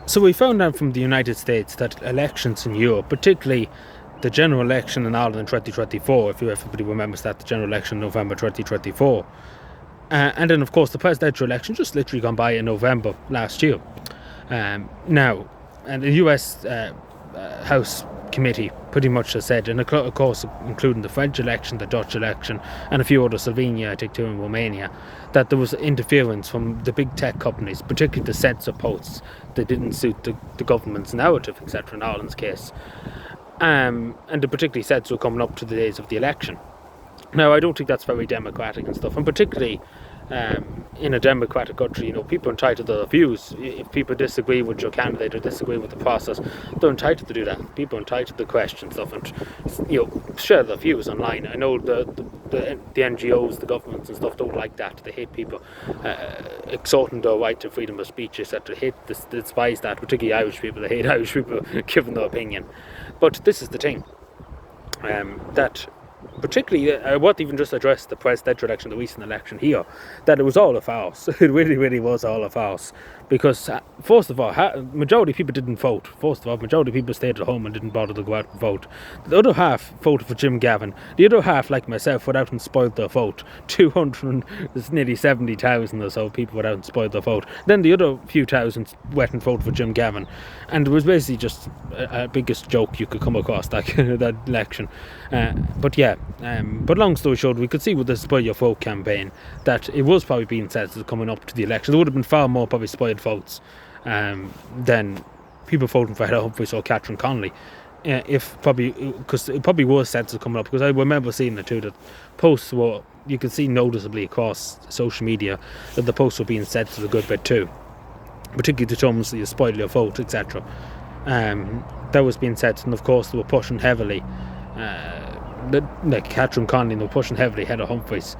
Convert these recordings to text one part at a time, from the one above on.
So we found out from the United States that elections in Europe, particularly the general election in Ireland in 2024, if everybody remembers that, the general election in November 2024, and then of course the presidential election just literally gone by in November last year. Now, and the US House Committee pretty much has said, and of course including the French election, the Dutch election, and a few other, Slovenia, I think too, in Romania, that there was interference from the big tech companies, particularly to censor posts that didn't suit the government's narrative, etc. in Ireland's case. And they particularly said so coming up to the days of the election. Now, I don't think that's very democratic and stuff, and particularly in a democratic country, people are entitled to their views. If people disagree with your candidate or disagree with the process, they're entitled to do that. People are entitled to question stuff and share their views online. I know the NGOs, the governments and stuff don't like that. They hate people extorting their right to freedom of speech, etc. They despise that, particularly Irish people. They hate Irish people giving their opinion. But this is the thing, that particularly, I won't even just address the presidential election, the recent election here, that it was all a farce. It really, really was all a farce. Because, first of all, majority of people didn't vote. First of all, majority of people stayed at home and didn't bother to go out and vote. The other half voted for Jim Gavin. The other half, like myself, went out and spoiled their vote. 70,000 or so people went out and spoiled their vote. Then the other few thousand went and voted for Jim Gavin. And it was basically just a biggest joke you could come across, that election. But long story short, we could see with the Spoil Your Vote campaign that it was probably being censored coming up to the election. There would have been far more probably spoiled votes than people voting for Heather Humphreys or Catherine Connolly, because it probably was censored coming up. Because I remember seeing it too, that posts were, you could see noticeably across social media that the posts were being censored a good bit too, particularly the terms that you spoil your vote, etc. That was being censored, and of course they were pushing heavily. Like Catherine Connolly, they were pushing heavily Heather Humphreys.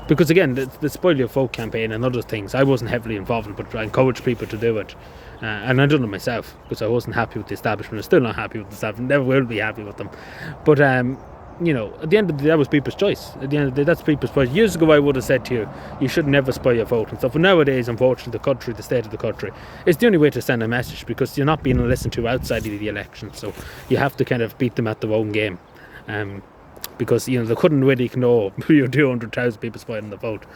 Because again, the Spoil Your Vote campaign and other things, I wasn't heavily involved in, but I encouraged people to do it. And I done it myself, because I wasn't happy with the establishment. I'm still not happy with the establishment, never will be happy with them. But, at the end of the day, that was people's choice. At the end of the day, that's people's choice. Years ago, I would have said to you, you should never spoil your vote and stuff. But nowadays, unfortunately, the state of the country, it's the only way to send a message, because you're not being listened to outside of the election. So you have to kind of beat them at their own game. Because they couldn't really ignore 200,000 people spoiling the vote.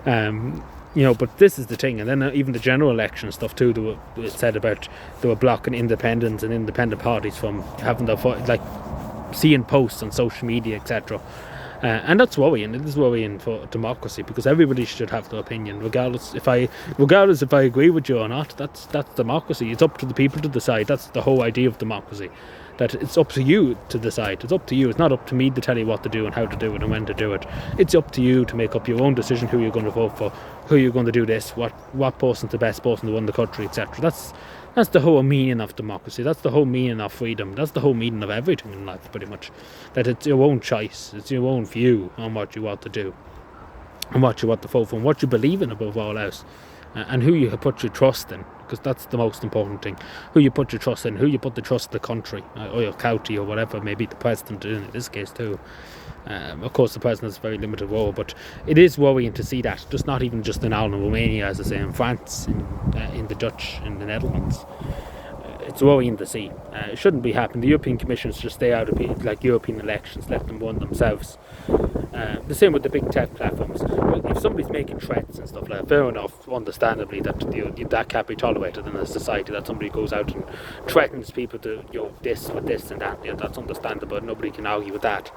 But this is the thing. And then even the general election stuff too, it said about they were blocking independents and independent parties from having their seeing posts on social media, etc. And that's worrying. It is worrying for democracy, because everybody should have their opinion, regardless if I agree with you or not. That's democracy. It's up to the people to decide. That's the whole idea of democracy. That it's up to you to decide. It's up to you. It's not up to me to tell you what to do and how to do it and when to do it. It's up to you to make up your own decision who you're going to vote for, who you're going to do this, what person's the best person to run the country, etc. That's the whole meaning of democracy. That's the whole meaning of freedom. That's the whole meaning of everything in life, pretty much. That it's your own choice. It's your own view on what you want to do and what you want to vote for and what you believe in above all else. And who you put your trust in, because that's the most important thing. Who you put your trust in, who you put the trust in the country, or your county, or whatever, maybe the president in this case too. Of course, the president has a very limited role, but it is worrying to see that, just not even just in Ireland and Romania, as I say, in France, in the Dutch, in the Netherlands. It's worrying to see. It shouldn't be happening. The European Commission should stay out of European elections, let them run themselves. The same with the big tech platforms. If somebody's making threats and stuff like that, fair enough, understandably, that can't be tolerated in a society, that somebody goes out and threatens people to, this with this and that. That's understandable. Nobody can argue with that.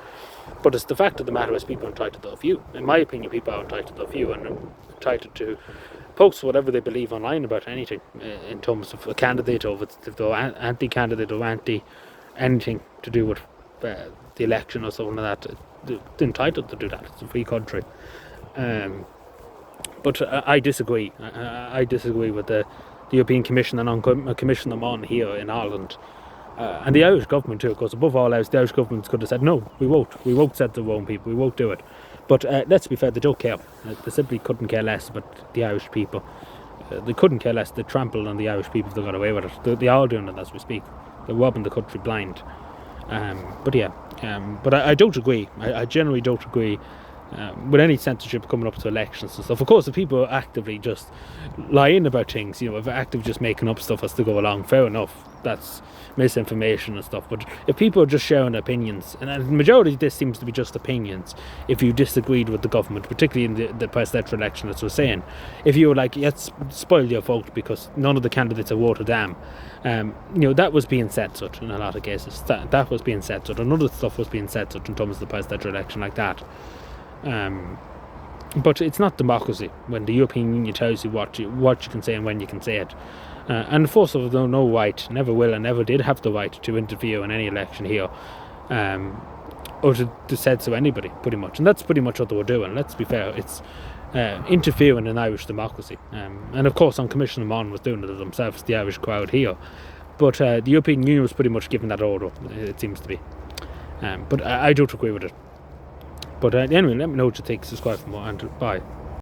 But it's the fact of the matter is people are entitled to their view. In my opinion, people are entitled to their view and are entitled to post whatever they believe online about anything, in terms of a candidate, or if they're anti-candidate or anything to do with the election or something like that. They're entitled to do that. It's a free country. But I disagree. I disagree with the European Commission and a commission I'm on here in Ireland. And the Irish government too, because above all else, the Irish government could have said, no, we won't send the wrong people, we won't do it. But let's be fair, they don't care. They simply couldn't care less about the Irish people. They couldn't care less. They trampled on the Irish people if they got away with it. They are doing it as we speak. They're robbing the country blind. But I don't agree. I generally don't agree with any censorship coming up to elections and stuff. Of course, if people are actively just lying about things, if actively just making up stuff as to go along, fair enough, that's misinformation and stuff. But if people are just sharing opinions, and the majority of this seems to be just opinions, if you disagreed with the government, particularly in the presidential election, as we're saying, if you were like, let's spoil your vote because none of the candidates are watered down, that was being censored in a lot of cases. That was being censored, and other stuff was being censored in terms of the presidential election like that. But it's not democracy when the European Union tells you what you can say and when you can say it. And first of all, no right, never will and never did have the right to interfere in any election here, or to censor anybody, pretty much. And that's pretty much what they were doing. Let's be fair, it's interfering in Irish democracy. And of course, on Commissioner Mon was doing it themselves, the Irish crowd here. But the European Union was pretty much giving that order, it seems to be. But I don't agree with it. But anyway, let me know what you think. Subscribe for more, and bye.